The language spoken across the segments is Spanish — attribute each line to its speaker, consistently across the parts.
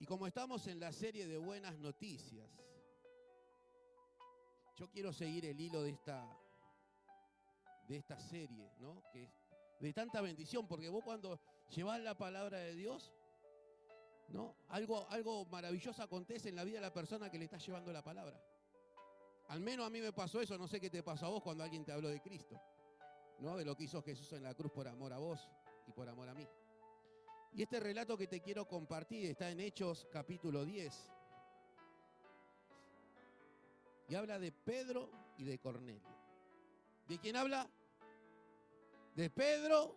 Speaker 1: Y como estamos en la serie de buenas noticias, yo quiero seguir el hilo de esta serie, ¿no? Que es de tanta bendición, porque vos cuando llevás la palabra de Dios, ¿no? Algo maravilloso acontece en la vida de la persona que le está llevando la palabra. Al menos a mí me pasó eso, no sé qué te pasó a vos cuando alguien te habló de Cristo, ¿no? De lo que hizo Jesús en la cruz por amor a vos y por amor a mí. Y este relato que te quiero compartir está en Hechos capítulo 10. Y habla de Pedro y de Cornelio. ¿De quién habla? De Pedro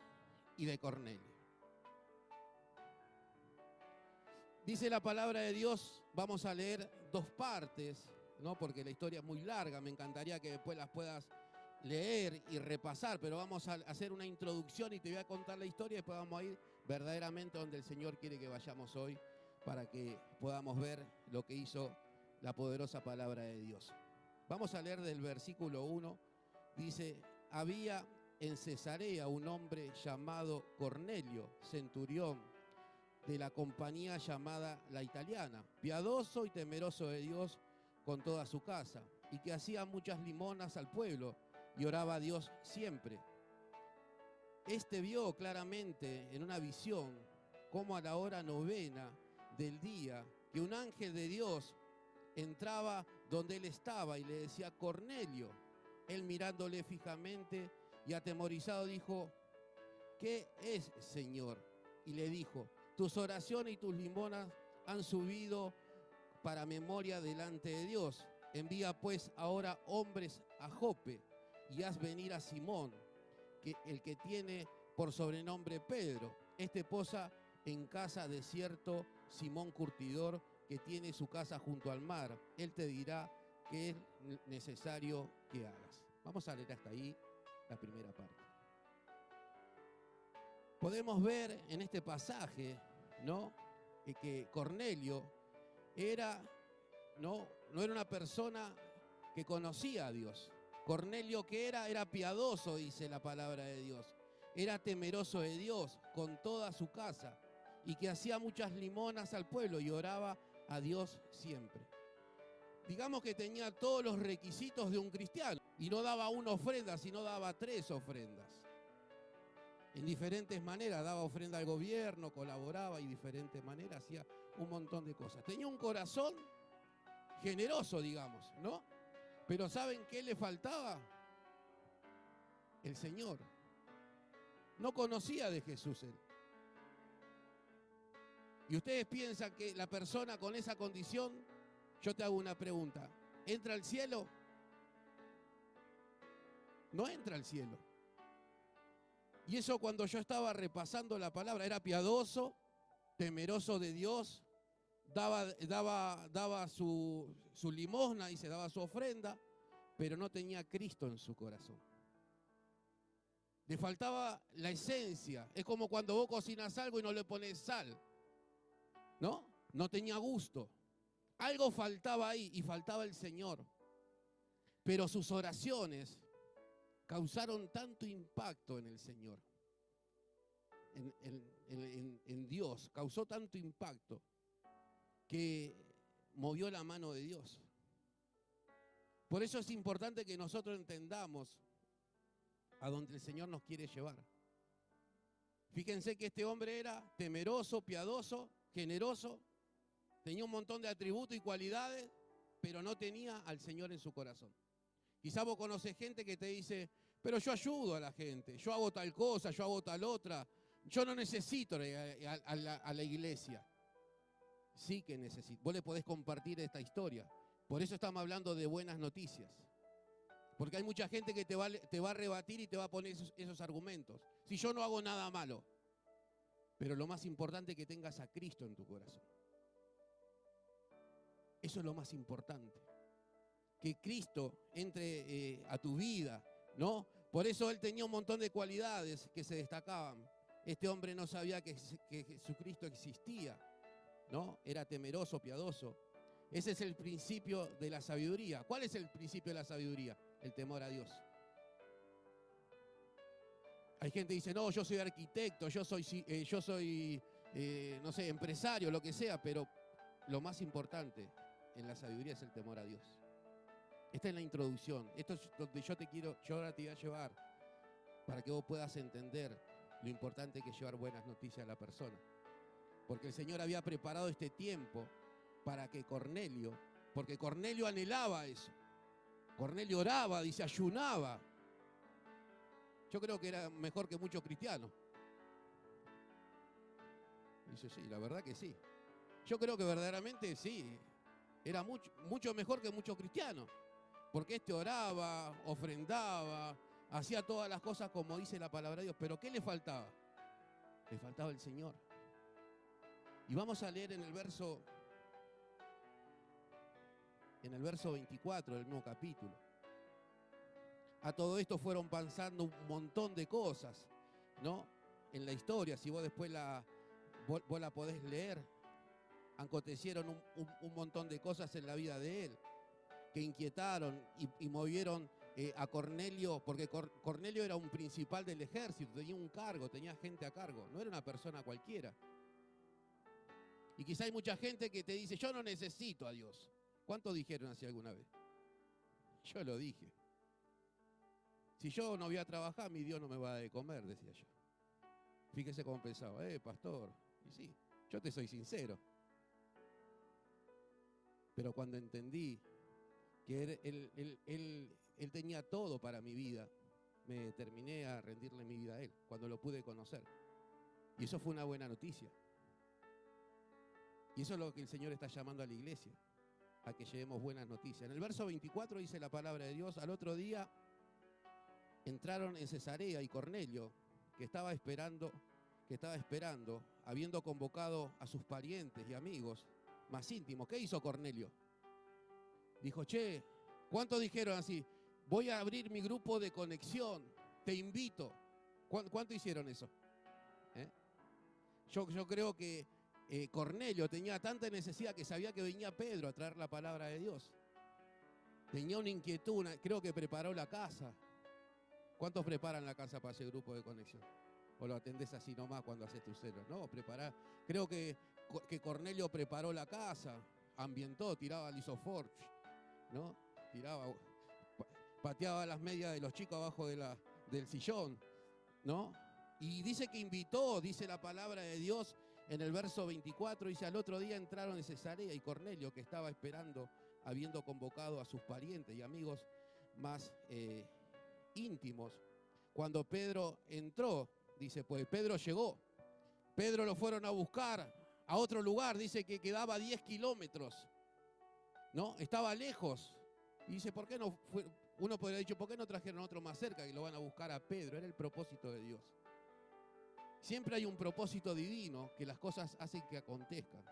Speaker 1: y de Cornelio. Dice la palabra de Dios, vamos a leer dos partes, ¿no? Porque la historia es muy larga, me encantaría que después las puedas leer y repasar, pero vamos a hacer una introducción y te voy a contar la historia y después vamos a ir verdaderamente donde el Señor quiere que vayamos hoy para que podamos ver lo que hizo la poderosa palabra de Dios. Vamos a leer del versículo 1, dice, había en Cesarea un hombre llamado Cornelio, centurión, de la compañía llamada La Italiana, piadoso y temeroso de Dios con toda su casa, y que hacía muchas limonas al pueblo y oraba a Dios siempre. Este vio claramente en una visión cómo a la hora novena del día que un ángel de Dios entraba donde él estaba y le decía Cornelio. Él mirándole fijamente y atemorizado dijo, ¿qué es, Señor? Y le dijo, tus oraciones y tus limonas han subido para memoria delante de Dios. Envía pues ahora hombres a Jope y haz venir a Simón, el que tiene por sobrenombre Pedro. Este posa en casa de cierto Simón Curtidor, que tiene su casa junto al mar. Él te dirá qué es necesario que hagas. Vamos a leer hasta ahí la primera parte. Podemos ver en este pasaje, ¿no? Que Cornelio no era una persona que conocía a Dios. Cornelio que era piadoso, dice la palabra de Dios. Era temeroso de Dios con toda su casa y que hacía muchas limonas al pueblo y oraba a Dios siempre. Digamos que tenía todos los requisitos de un cristiano y no daba una ofrenda, sino daba 3 ofrendas. En diferentes maneras, daba ofrenda al gobierno, colaboraba y de diferentes maneras hacía un montón de cosas. Tenía un corazón generoso, digamos, ¿no? Pero ¿saben qué le faltaba? El Señor. No conocía de Jesús él. Y ustedes piensan que la persona con esa condición, yo te hago una pregunta, ¿entra al cielo? No entra al cielo. Y eso cuando yo estaba repasando la palabra, era piadoso, temeroso de Dios, daba su limosna y se daba su ofrenda, pero no tenía Cristo en su corazón. Le faltaba la esencia. Es como cuando vos cocinas algo y no le pones sal, ¿no? No tenía gusto. Algo faltaba ahí y faltaba el Señor. Pero sus oraciones causaron tanto impacto en el Señor, en Dios, causó tanto impacto que movió la mano de Dios. Por eso es importante que nosotros entendamos a donde el Señor nos quiere llevar. Fíjense que este hombre era temeroso, piadoso, generoso, tenía un montón de atributos y cualidades, pero no tenía al Señor en su corazón. Quizá vos conocés gente que te dice, pero yo ayudo a la gente, yo hago tal cosa, yo hago tal otra, yo no necesito a la iglesia. Sí que necesito. Vos le podés compartir esta historia. Por eso estamos hablando de buenas noticias. Porque hay mucha gente que te va a rebatir y te va a poner esos argumentos. Si yo no hago nada malo. Pero lo más importante es que tengas a Cristo en tu corazón. Eso es lo más importante. Que Cristo entre a tu vida, ¿no? Por eso él tenía un montón de cualidades que se destacaban. Este hombre no sabía que Jesucristo existía, ¿no? Era temeroso, piadoso. Ese es el principio de la sabiduría. ¿Cuál es el principio de la sabiduría? El temor a Dios. Hay gente que dice, no, yo soy arquitecto, yo soy no sé, empresario, lo que sea, pero lo más importante en la sabiduría es el temor a Dios. Esta es la introducción. Esto es donde yo ahora te voy a llevar para que vos puedas entender lo importante que es llevar buenas noticias a la persona. Porque el Señor había preparado este tiempo para que Cornelio, porque Cornelio anhelaba eso. Cornelio oraba, dice, ayunaba. Yo creo que era mejor que muchos cristianos. Dice, sí, la verdad que sí. Yo creo que verdaderamente sí. Era mucho mejor que muchos cristianos. Porque este oraba, ofrendaba, hacía todas las cosas como dice la palabra de Dios. Pero ¿qué le faltaba? Le faltaba el Señor. Y vamos a leer en el verso 24 del nuevo capítulo. A todo esto fueron pasando un montón de cosas, ¿no? En la historia, si vos después vos la podés leer, acontecieron un montón de cosas en la vida de él que inquietaron y movieron a Cornelio, porque Cornelio era un principal del ejército, tenía un cargo, tenía gente a cargo, no era una persona cualquiera. Y quizá hay mucha gente que te dice, yo no necesito a Dios. ¿Cuántos dijeron así alguna vez? Yo lo dije. Si yo no voy a trabajar, mi Dios no me va a dar de comer, decía yo. Fíjese cómo pensaba, pastor. Y sí, yo te soy sincero. Pero cuando entendí que él tenía todo para mi vida, me determiné a rendirle mi vida a Él, cuando lo pude conocer. Y eso fue una buena noticia. Y eso es lo que el Señor está llamando a la iglesia, a que llevemos buenas noticias. En el verso 24 dice la palabra de Dios, al otro día entraron en Cesarea y Cornelio, que estaba esperando, habiendo convocado a sus parientes y amigos más íntimos. ¿Qué hizo Cornelio? Dijo, che, ¿cuántos dijeron así? Voy a abrir mi grupo de conexión, te invito. ¿Cuánto hicieron eso? Yo creo que Cornelio tenía tanta necesidad que sabía que venía Pedro a traer la palabra de Dios. Tenía una inquietud, creo que preparó la casa. ¿Cuántos preparan la casa para ese grupo de conexión? ¿O lo atendés así nomás cuando haces tus celos? No, prepará. Creo que Cornelio preparó la casa, ambientó, tiraba lisoforge, ¿no? Pateaba las medias de los chicos abajo del sillón, ¿no? Y dice que invitó, dice la palabra de Dios en el verso 24, dice, al otro día entraron en Cesarea y Cornelio, que estaba esperando, habiendo convocado a sus parientes y amigos más íntimos. Cuando Pedro entró, dice, pues Pedro llegó. Pedro lo fueron a buscar a otro lugar, dice que quedaba 10 kilómetros, ¿no? Estaba lejos. Y dice, ¿por qué no fue? Uno podría haber dicho, ¿por qué no trajeron otro más cerca y lo van a buscar a Pedro? Era el propósito de Dios. Siempre hay un propósito divino que las cosas hacen que acontezcan.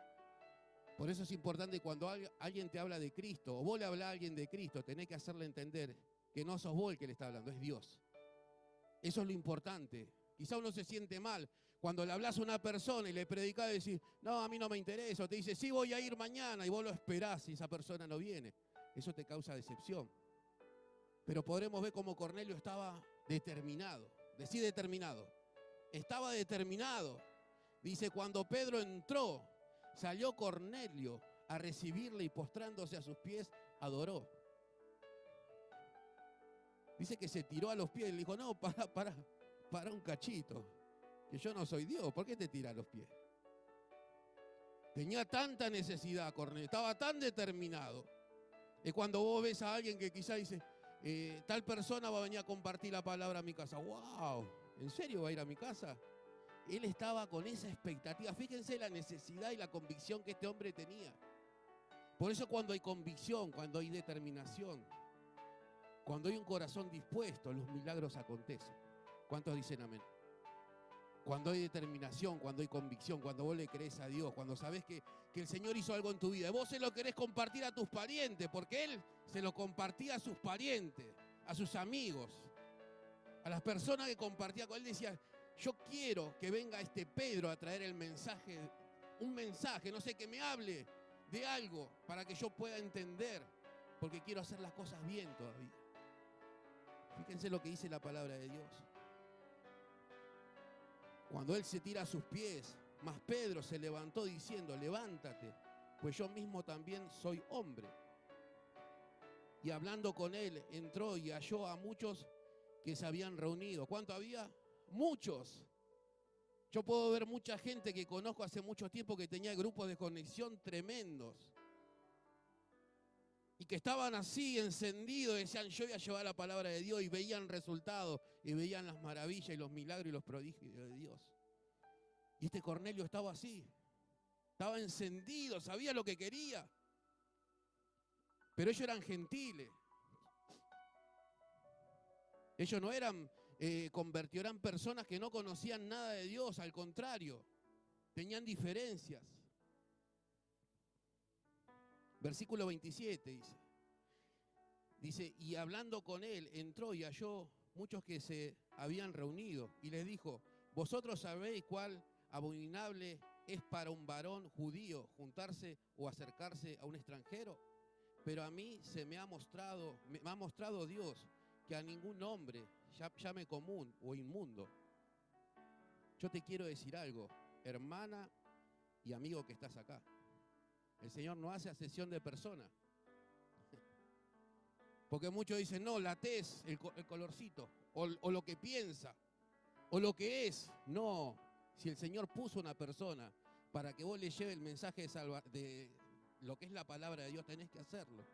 Speaker 1: Por eso es importante cuando alguien te habla de Cristo o vos le hablás a alguien de Cristo, tenés que hacerle entender que no sos vos el que le está hablando, es Dios. Eso es lo importante. Quizá uno se siente mal cuando le hablas a una persona y le predicás y decís, no, a mí no me interesa. O te dice, sí, voy a ir mañana, y vos lo esperás y esa persona no viene. Eso te causa decepción. Pero podremos ver cómo Cornelio estaba determinado. Decí determinado. Estaba determinado. Dice, cuando Pedro entró, salió Cornelio a recibirle y postrándose a sus pies, adoró. Dice que se tiró a los pies y le dijo, no, para un cachito, que yo no soy Dios, ¿por qué te tiras a los pies? Tenía tanta necesidad, Cornelio, estaba tan determinado. Es cuando vos ves a alguien que quizá dice, tal persona va a venir a compartir la palabra a mi casa. ¡Wow! ¿En serio va a ir a mi casa? Él estaba con esa expectativa. Fíjense la necesidad y la convicción que este hombre tenía. Por eso cuando hay convicción, cuando hay determinación, cuando hay un corazón dispuesto, los milagros acontecen. ¿Cuántos dicen amén? Cuando hay determinación, cuando hay convicción, cuando vos le crees a Dios, cuando sabés que el Señor hizo algo en tu vida, y vos se lo querés compartir a tus parientes, porque Él se lo compartía a sus parientes, a sus amigos, a las personas que compartía con Él. Decía, yo quiero que venga este Pedro a traer el mensaje, un mensaje, no sé, que me hable de algo para que yo pueda entender, porque quiero hacer las cosas bien todavía. Fíjense lo que dice la palabra de Dios. Cuando él se tira a sus pies, más Pedro se levantó diciendo, levántate, pues yo mismo también soy hombre. Y hablando con él, entró y halló a muchos que se habían reunido. ¿Cuánto había? Muchos. Yo puedo ver mucha gente que conozco hace mucho tiempo que tenía grupos de conexión tremendos. Y que estaban así encendidos, decían, yo voy a llevar la palabra de Dios, y veían resultados, y veían las maravillas y los milagros y los prodigios de Dios. Y este Cornelio estaba así, estaba encendido, sabía lo que quería. Pero ellos eran gentiles. Ellos no eran convertidos, eran personas que no conocían nada de Dios, al contrario, tenían diferencias. Versículo 27 dice. Dice, y hablando con él, entró y halló muchos que se habían reunido, y les dijo, vosotros sabéis cuál abominable es para un varón judío juntarse o acercarse a un extranjero, pero a mí me ha mostrado Dios que a ningún hombre llame común o inmundo. Yo te quiero decir algo, hermana y amigo que estás acá. El Señor no hace acepción de personas. Porque muchos dicen, no, la tez, el colorcito, o lo que piensa, o lo que es. No, si el Señor puso una persona para que vos le lleve el mensaje de lo que es la palabra de Dios, tenés que hacerlo.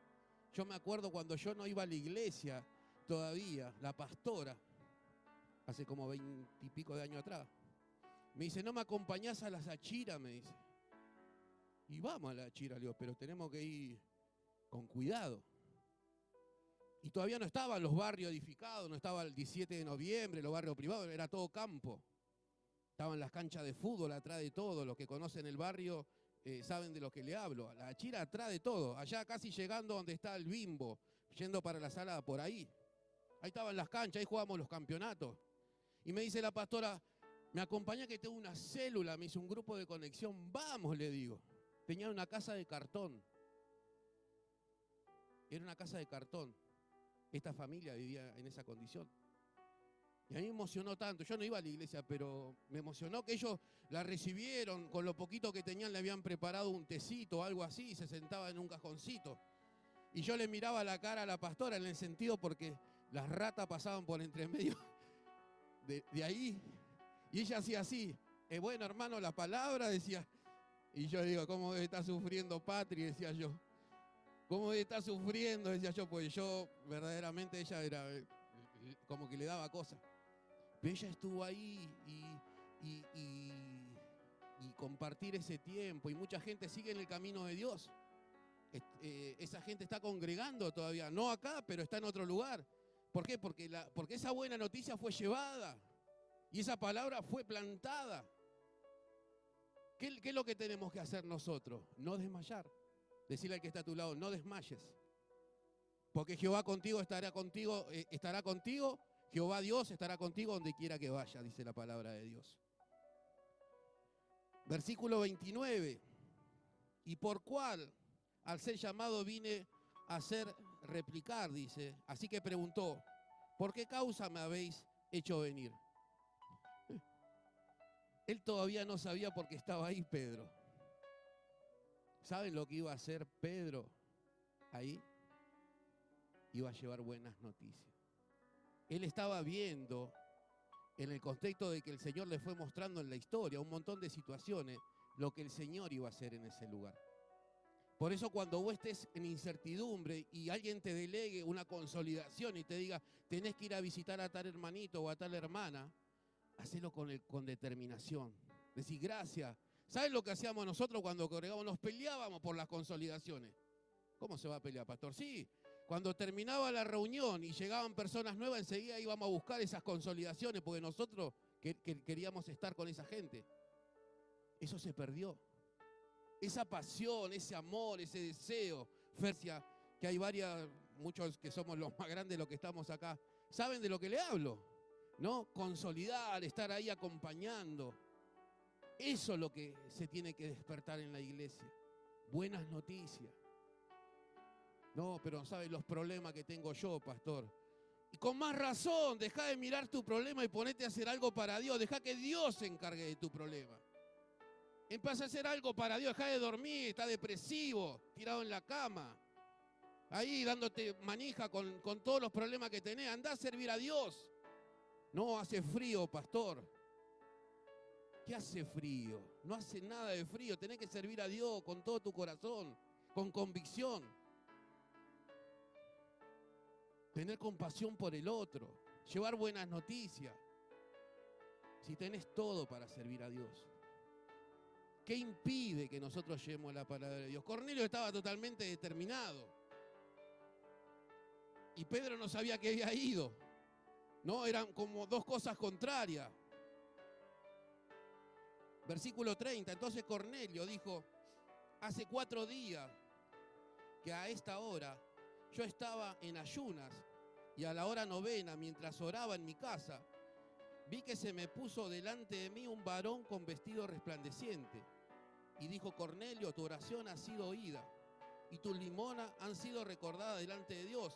Speaker 1: Yo me acuerdo cuando yo no iba a la iglesia todavía, la pastora, hace como 20 y pico de años atrás, me dice, no me acompañás a las achiras, me dice. Y vamos a la achira, le digo, pero tenemos que ir con cuidado. Y todavía no estaban los barrios edificados, no estaba el 17 de noviembre, los barrios privados, era todo campo. Estaban las canchas de fútbol atrás de todo. Los que conocen el barrio saben de lo que le hablo. La achira atrás de todo, allá casi llegando donde está el Bimbo, yendo para la sala por ahí. Ahí estaban las canchas, ahí jugábamos los campeonatos. Y me dice la pastora, me acompaña que tengo una célula, me hizo un grupo de conexión. Vamos, le digo. Tenía una casa de cartón. Era una casa de cartón. Esta familia vivía en esa condición. Y a mí me emocionó tanto. Yo no iba a la iglesia, pero me emocionó que ellos la recibieron. Con lo poquito que tenían le habían preparado un tecito o algo así y se sentaba en un cajoncito. Y yo le miraba la cara a la pastora en el sentido porque las ratas pasaban por entre medio de ahí. Y ella hacía así. Bueno, hermano, la palabra, decía. Y yo digo, ¿cómo debe estar sufriendo Patri? Decía yo. ¿Cómo debe estar sufriendo? Decía yo, pues yo verdaderamente ella era como que le daba cosas. Pero ella estuvo ahí y compartir ese tiempo. Y mucha gente sigue en el camino de Dios. Esa gente está congregando todavía, no acá, pero está en otro lugar. ¿Por qué? Porque esa buena noticia fue llevada y esa palabra fue plantada. ¿Qué es lo que tenemos que hacer nosotros? No desmayar. Decirle al que está a tu lado, no desmayes. Porque Jehová estará contigo, Jehová Dios estará contigo donde quiera que vaya, dice la palabra de Dios. Versículo 29. Y por cuál, al ser llamado, vine a hacer replicar, dice. Así que preguntó, ¿por qué causa me habéis hecho venir? Él todavía no sabía por qué estaba ahí Pedro. ¿Saben lo que iba a hacer Pedro ahí? Iba a llevar buenas noticias. Él estaba viendo, en el contexto de que el Señor le fue mostrando en la historia, un montón de situaciones, lo que el Señor iba a hacer en ese lugar. Por eso cuando vos estés en incertidumbre y alguien te delegue una consolidación y te diga, tenés que ir a visitar a tal hermanito o a tal hermana, hacelo con determinación. Decir gracias. ¿Sabes lo que hacíamos nosotros cuando congregábamos? Nos peleábamos por las consolidaciones. ¿Cómo se va a pelear, pastor? Sí, cuando terminaba la reunión y llegaban personas nuevas, enseguida íbamos a buscar esas consolidaciones porque nosotros queríamos estar con esa gente. Eso se perdió. Esa pasión, ese amor, ese deseo, que hay muchos que somos los más grandes de los que estamos acá, ¿saben de lo que le hablo? ¿No? Consolidar, estar ahí acompañando. Eso es lo que se tiene que despertar en la iglesia. Buenas noticias. No, pero ¿sabes los problemas que tengo yo, pastor? Y con más razón, deja de mirar tu problema y ponete a hacer algo para Dios. Deja que Dios se encargue de tu problema. Empieza a hacer algo para Dios, deja de dormir, está depresivo, tirado en la cama, ahí dándote manija con todos los problemas que tenés. Andá a servir a Dios. No, hace frío, pastor. ¿Qué hace frío? No hace nada de frío, tenés que servir a Dios con todo tu corazón, con convicción. Tener compasión por el otro, llevar buenas noticias. Si tenés todo para servir a Dios, ¿qué impide que nosotros llevemos la palabra de Dios? Cornelio estaba totalmente determinado. Y Pedro no sabía que había ido. No, eran como dos cosas contrarias. Versículo 30, entonces Cornelio dijo, hace 4 días que a esta hora yo estaba en ayunas y a la hora 9, mientras oraba en mi casa, vi que se me puso delante de mí un varón con vestido resplandeciente. Y dijo, Cornelio, tu oración ha sido oída y tus limonas han sido recordadas delante de Dios.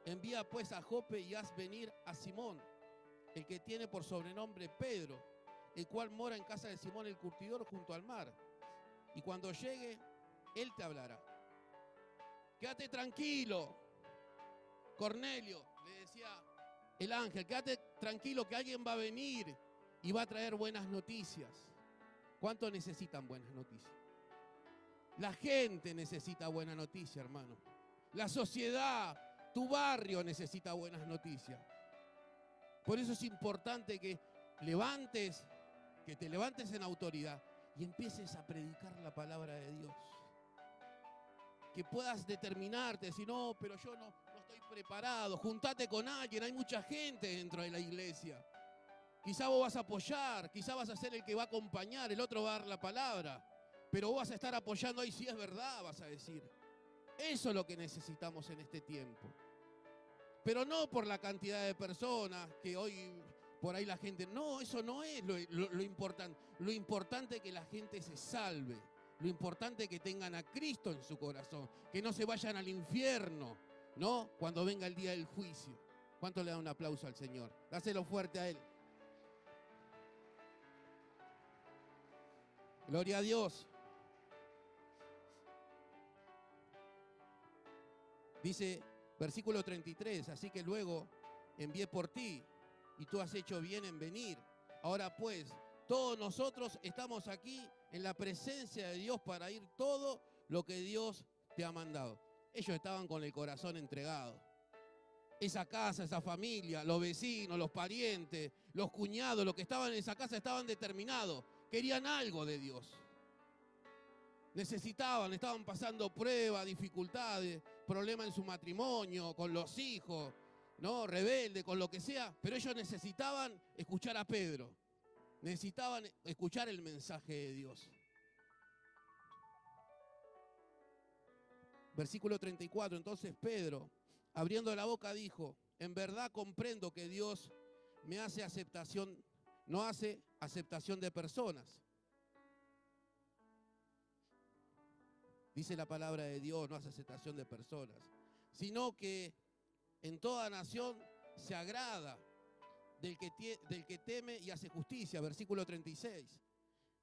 Speaker 1: Envía pues a Jope y haz venir a Simón, el que tiene por sobrenombre Pedro, el cual mora en casa de Simón el curtidor junto al mar. Y cuando llegue, él te hablará. Quédate tranquilo, Cornelio, le decía el ángel, quédate tranquilo que alguien va a venir y va a traer buenas noticias. ¿Cuánto necesitan buenas noticias? La gente necesita buena noticia, hermano. La sociedad, tu barrio necesita buenas noticias. Por eso es importante que te levantes en autoridad y empieces a predicar la palabra de Dios. Que puedas determinarte, decir, no, pero yo no estoy preparado. Juntate con alguien, hay mucha gente dentro de la iglesia. Quizá vos vas a apoyar, quizá vas a ser el que va a acompañar, el otro va a dar la palabra. Pero vos vas a estar apoyando ahí, si es verdad, vas a decir. Eso es lo que necesitamos en este tiempo. Pero no por la cantidad de personas que hoy por ahí la gente... No, eso no es lo importante. Lo importante es que la gente se salve. Lo importante es que tengan a Cristo en su corazón. Que no se vayan al infierno, ¿no? Cuando venga el día del juicio. ¿Cuánto le da un aplauso al Señor? Dáselo fuerte a Él. Gloria a Dios. Dice, versículo 33, así que luego envié por ti y tú has hecho bien en venir. Ahora pues, todos nosotros estamos aquí en la presencia de Dios para ir todo lo que Dios te ha mandado. Ellos estaban con el corazón entregado. Esa casa, esa familia, los vecinos, los parientes, los cuñados, los que estaban en esa casa estaban determinados. Querían algo de Dios. Estaban pasando pruebas, dificultades, problemas en su matrimonio, con los hijos, ¿no? Rebelde, con lo que sea. Pero ellos necesitaban escuchar a Pedro. Necesitaban escuchar el mensaje de Dios. Versículo 34, entonces Pedro, abriendo la boca, dijo, en verdad comprendo que Dios no hace aceptación de personas. Dice la palabra de Dios, no hace aceptación de personas, sino que en toda nación se agrada del que teme y hace justicia. Versículo 36.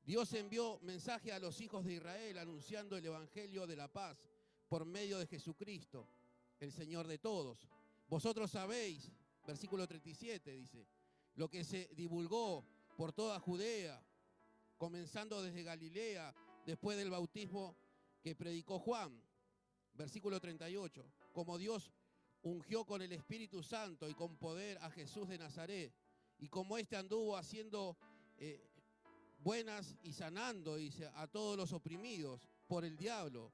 Speaker 1: Dios envió mensaje a los hijos de Israel anunciando el evangelio de la paz por medio de Jesucristo, el Señor de todos. Vosotros sabéis, versículo 37 dice, lo que se divulgó por toda Judea, comenzando desde Galilea, después del bautismo que predicó Juan. Versículo 38, como Dios ungió con el Espíritu Santo y con poder a Jesús de Nazaret, y como éste anduvo haciendo buenas y sanando, dice, a todos los oprimidos por el diablo,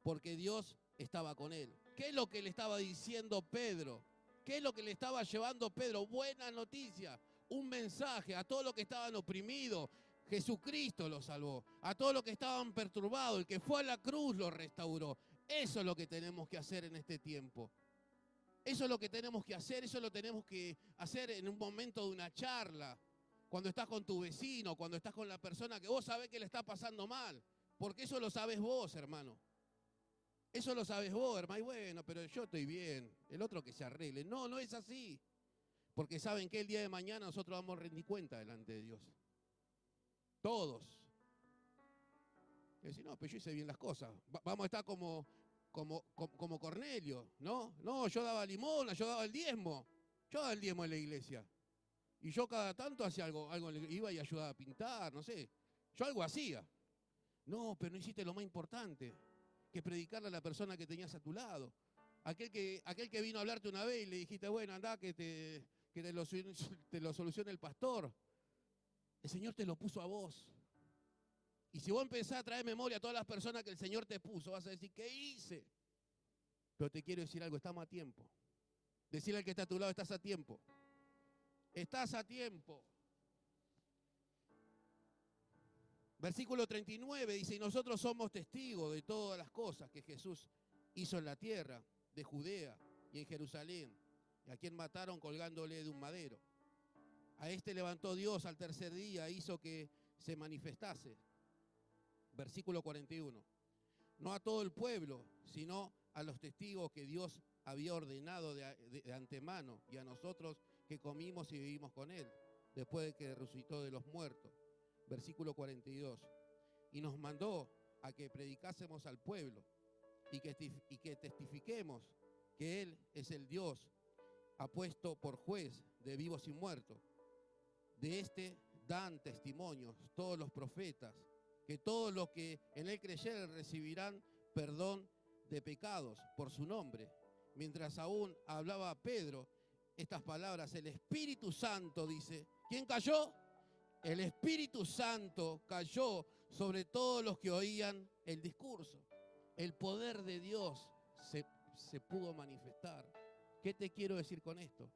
Speaker 1: porque Dios estaba con él. ¿Qué es lo que le estaba diciendo Pedro? ¿Qué es lo que le estaba llevando Pedro? Buena noticia, un mensaje a todos los que estaban oprimidos. Jesucristo los salvó. A todos los que estaban perturbados, el que fue a la cruz los restauró. Eso es lo que tenemos que hacer en este tiempo. Eso es lo que tenemos que hacer, eso lo tenemos que hacer en un momento de una charla. Cuando estás con tu vecino, cuando estás con la persona que vos sabés que le está pasando mal. Porque eso lo sabés vos, hermano. Eso lo sabés vos, hermano. Y bueno, pero yo estoy bien. El otro que se arregle. No, no es así. Porque saben que el día de mañana nosotros vamos a rendir cuenta delante de Dios. Todos. Y decís, no, pero yo hice bien las cosas. Vamos a estar como Cornelio, ¿no? No, yo daba limosna, yo daba el diezmo. Yo daba el diezmo en la iglesia. Y yo cada tanto hacía algo iba y ayudaba a pintar, no sé. Yo algo hacía. No, pero no hiciste lo más importante, que predicarle a la persona que tenías a tu lado. Aquel que vino a hablarte una vez y le dijiste, bueno, andá, que te lo solucione el pastor. El Señor te lo puso a vos. Y si vos empezás a traer memoria a todas las personas que el Señor te puso, vas a decir, ¿qué hice? Pero te quiero decir algo, estamos a tiempo. Decirle al que está a tu lado, estás a tiempo. Estás a tiempo. Versículo 39 dice, y nosotros somos testigos de todas las cosas que Jesús hizo en la tierra de Judea y en Jerusalén, y a quien mataron colgándole de un madero. A este levantó Dios al tercer día, hizo que se manifestase. Versículo 41. No a todo el pueblo, sino a los testigos que Dios había ordenado de antemano, y a nosotros que comimos y vivimos con él, después de que resucitó de los muertos. Versículo 42. Y nos mandó a que predicásemos al pueblo y que testifiquemos que él es el Dios apuesto por juez de vivos y muertos. De este dan testimonios todos los profetas, que todos los que en él creyeren recibirán perdón de pecados por su nombre. Mientras aún hablaba Pedro estas palabras, el Espíritu Santo dice, ¿quién cayó? El Espíritu Santo cayó sobre todos los que oían el discurso. El poder de Dios se pudo manifestar. ¿Qué te quiero decir con esto?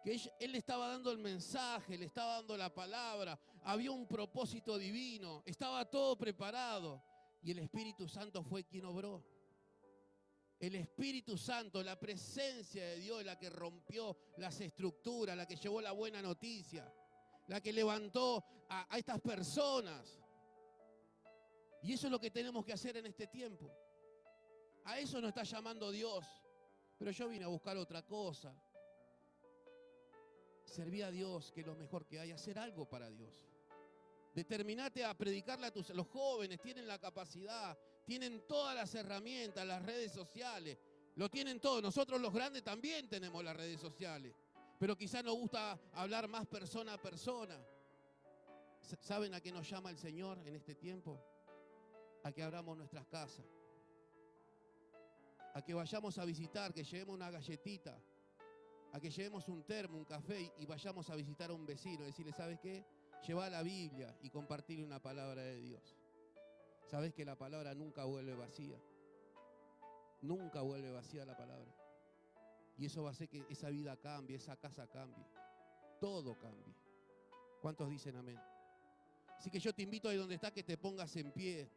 Speaker 1: Que él estaba dando el mensaje, le estaba dando la palabra, había un propósito divino, estaba todo preparado y el Espíritu Santo fue quien obró. El Espíritu Santo, la presencia de Dios, la que rompió las estructuras, la que llevó la buena noticia, la que levantó a estas personas. Y eso es lo que tenemos que hacer en este tiempo. A eso nos está llamando Dios. Pero yo vine a buscar otra cosa. Servir a Dios, que es lo mejor que hay, hacer algo para Dios. Determinate a predicarle a los jóvenes, tienen la capacidad, tienen todas las herramientas, las redes sociales, lo tienen todo. Nosotros los grandes también tenemos las redes sociales, pero quizás nos gusta hablar más persona a persona. ¿Saben a qué nos llama el Señor en este tiempo? A que abramos nuestras casas, a que vayamos a visitar, que llevemos una galletita, a que llevemos un termo, un café y vayamos a visitar a un vecino, decirle, ¿sabes qué? Lleva la Biblia y compartirle una palabra de Dios. ¿Sabes que la palabra nunca vuelve vacía? Nunca vuelve vacía la palabra. Y eso va a hacer que esa vida cambie, esa casa cambie, todo cambie. ¿Cuántos dicen amén? Así que yo te invito ahí donde estás que te pongas en pie.